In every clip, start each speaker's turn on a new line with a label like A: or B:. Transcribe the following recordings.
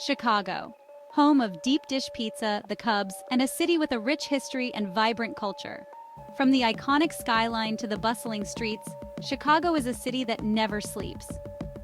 A: Chicago, home of deep dish pizza, the Cubs, and a city with a rich history and vibrant culture. From the iconic skyline to the bustling streets, Chicago is a city that never sleeps.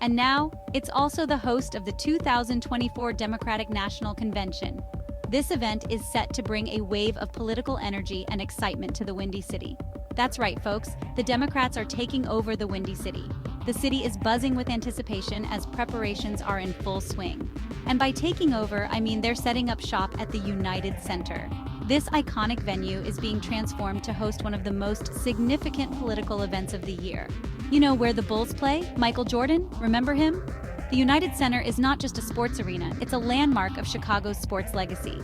A: And now, it's also the host of the 2024 Democratic National Convention. This event is set to bring a wave of political energy and excitement to the Windy City. That's right, folks, the Democrats are taking over the Windy City. The city is buzzing with anticipation as preparations are in full swing. And by taking over, I mean they're setting up shop at the United Center. This iconic venue is being transformed to host one of the most significant political events of the year. You know where the Bulls play? Michael Jordan? Remember him? The United Center is not just a sports arena, it's a landmark of Chicago's sports legacy.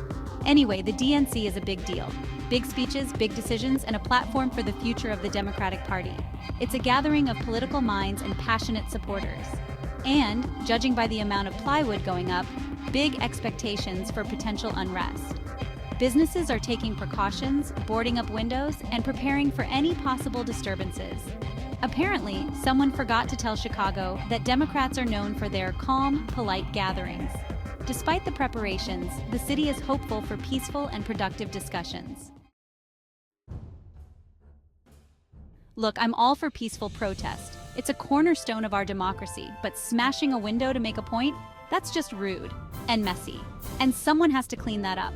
A: Anyway, the DNC is a big deal. Big speeches, big decisions, and a platform for the future of the Democratic Party. It's a gathering of political minds and passionate supporters. And, judging by the amount of plywood going up, big expectations for potential unrest. Businesses are taking precautions, boarding up windows, and preparing for any possible disturbances. Apparently, someone forgot to tell Chicago that Democrats are known for their calm, polite gatherings. Despite the preparations, the city is hopeful for peaceful and productive discussions. Look, I'm all for peaceful protest. It's a cornerstone of our democracy, but smashing a window to make a point? That's just rude and messy. And someone has to clean that up.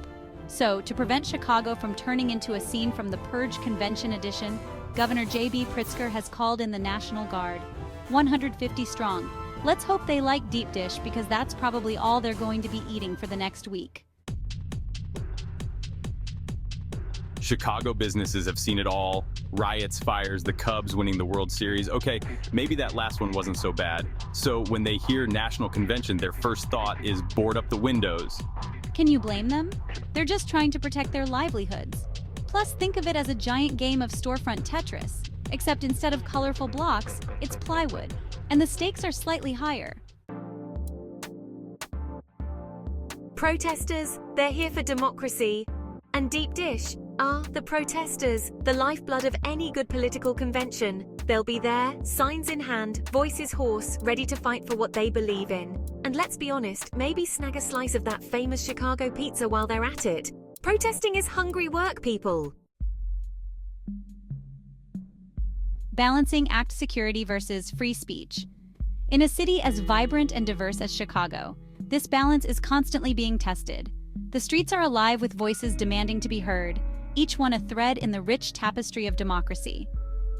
A: So, to prevent Chicago from turning into a scene from the Purge Convention edition, Governor J.B. Pritzker has called in the National Guard, 150 strong. Let's hope they like deep dish because that's probably all they're going to be eating for the next week.
B: Chicago businesses have seen it all. Riots, fires, the Cubs winning the World Series. Okay, maybe that last one wasn't so bad. So when they hear National Convention, their first thought is board up the windows.
A: Can you blame them? They're just trying to protect their livelihoods. Plus, think of it as a giant game of storefront Tetris, except instead of colorful blocks, it's plywood, and the stakes are slightly higher.
C: Protesters, they're here for democracy. And deep dish are the protesters, the lifeblood of any good political convention. They'll be there, signs in hand, voices hoarse, ready to fight for what they believe in. And let's be honest, maybe snag a slice of that famous Chicago pizza while they're at it. Protesting is hungry work, people.
A: Balancing act security versus free speech. In a city as vibrant and diverse as Chicago, this balance is constantly being tested. The streets are alive with voices demanding to be heard, each one a thread in the rich tapestry of democracy.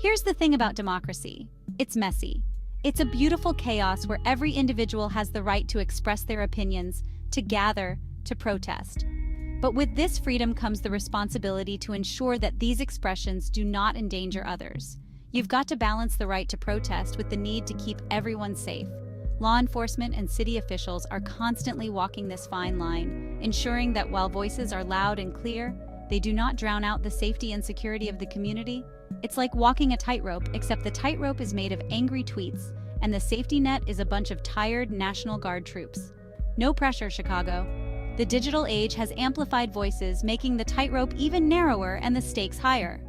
A: Here's the thing about democracy. It's messy. It's a beautiful chaos where every individual has the right to express their opinions, to gather, to protest. But with this freedom comes the responsibility to ensure that these expressions do not endanger others. You've got to balance the right to protest with the need to keep everyone safe. Law enforcement and city officials are constantly walking this fine line, ensuring that while voices are loud and clear, they do not drown out the safety and security of the community. It's like walking a tightrope, except the tightrope is made of angry tweets, and the safety net is a bunch of tired National Guard troops. No pressure, Chicago. The digital age has amplified voices, making the tightrope even narrower and the stakes higher.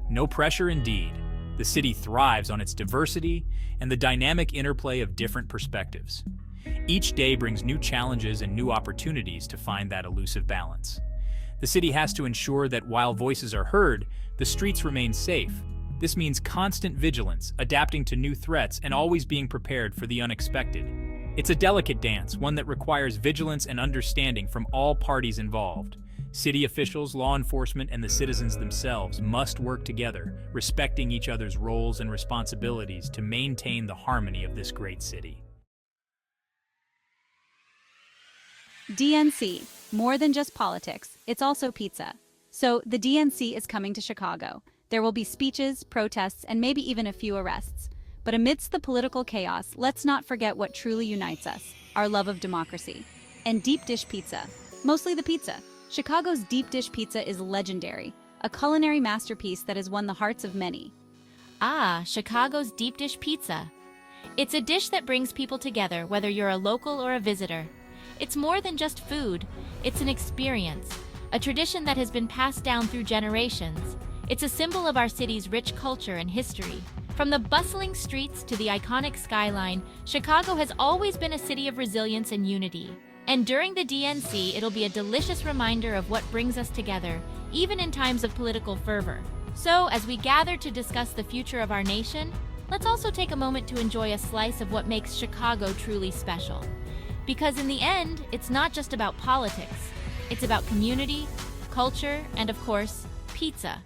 D: No pressure indeed. The city thrives on its diversity and the dynamic interplay of different perspectives. Each day brings new challenges and new opportunities to find that elusive balance. The city has to ensure that while voices are heard, the streets remain safe. This means constant vigilance, adapting to new threats, and always being prepared for the unexpected. It's a delicate dance, one that requires vigilance and understanding from all parties involved. City officials, law enforcement, and the citizens themselves must work together, respecting each other's roles and responsibilities to maintain the harmony of this great city.
A: DNC, more than just politics, it's also pizza. So the DNC is coming to Chicago. There will be speeches, protests, and maybe even a few arrests. But amidst the political chaos, let's not forget what truly unites us, our love of democracy. And deep dish pizza, mostly the pizza. Chicago's deep dish pizza is legendary, a culinary masterpiece that has won the hearts of many.
E: Ah, Chicago's deep dish pizza. It's a dish that brings people together, whether you're a local or a visitor. It's more than just food, it's an experience, a tradition that has been passed down through generations. It's a symbol of our city's rich culture and history. From the bustling streets to the iconic skyline, Chicago has always been a city of resilience and unity. And during the DNC, it'll be a delicious reminder of what brings us together, even in times of political fervor. So, as we gather to discuss the future of our nation, let's also take a moment to enjoy a slice of what makes Chicago truly special. Because in the end, it's not just about politics. It's about community, culture, and of course, pizza.